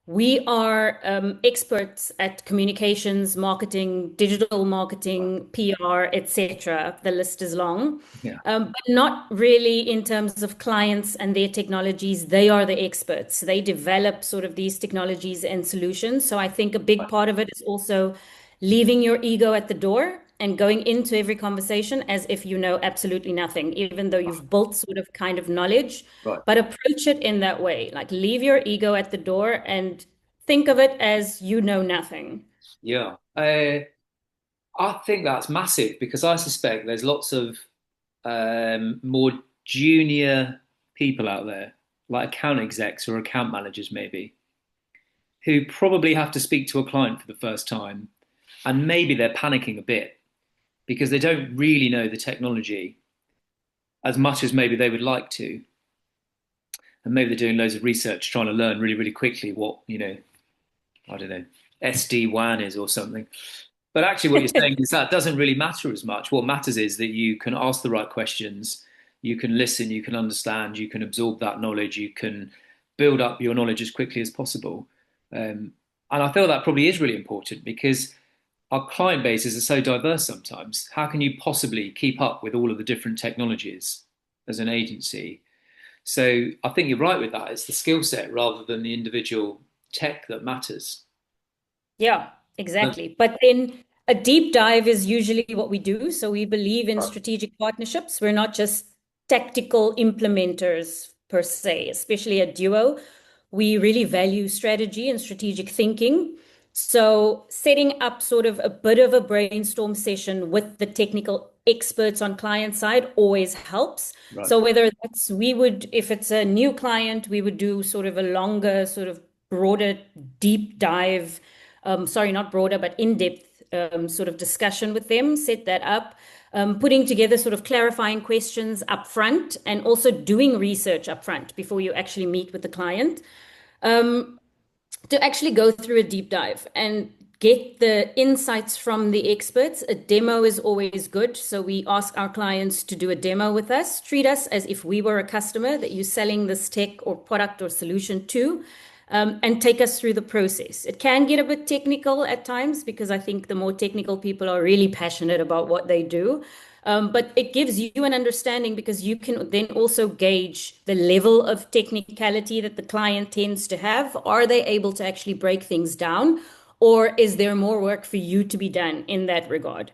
We are experts at communications, marketing, digital marketing, PR, etc. The list is long, Yeah. but not really in terms of clients and their technologies. They are the experts. They develop sort of these technologies and solutions. So I think a big part of it is also leaving your ego at the door and going into every conversation as if you know absolutely nothing, even though you've built sort of kind of knowledge, Right. but approach it in that way. Like leave your ego at the door and think of it as you know nothing. Yeah. I think that's massive because I suspect there's lots of more junior people out there, like account execs or account managers, maybe, who probably have to speak to a client for the first time. And maybe they're panicking a bit because they don't really know the technology as much as maybe they would like to. And maybe they're doing loads of research trying to learn really, really quickly what, I don't know, SD-WAN is or something. But actually, what you're saying is that doesn't really matter as much. What matters is that you can ask the right questions, you can listen, you can understand, you can absorb that knowledge, you can build up your knowledge as quickly as possible. And I feel that probably is really important because our client bases are so diverse sometimes. How can you possibly keep up with all of the different technologies as an agency? So I think you're right with that. It's the skill set rather than the individual tech that matters. Yeah, exactly. But then a deep dive is usually what we do. So we believe in strategic partnerships. We're not just tactical implementers per se, especially at Duo. We really value strategy and strategic thinking. So setting up sort of a bit of a brainstorm session with the technical experts on client side always helps. Right. So whether that's we would, if it's a new client, we would do sort of a longer, sort of broader, deep dive, sorry, not broader, but in-depth sort of discussion with them, set that up, putting together sort of clarifying questions up front and also doing research up front before you actually meet with the client, to actually go through a deep dive and get the insights from the experts. A demo is always good. So we ask our clients to do a demo with us, treat us as if we were a customer that you're selling this tech or product or solution to, and take us through the process. It can get a bit technical at times because I think the more technical people are really passionate about what they do. But it gives you an understanding because you can then also gauge the level of technicality that the client tends to have. Are they able to actually break things down? Or is there more work for you to be done in that regard?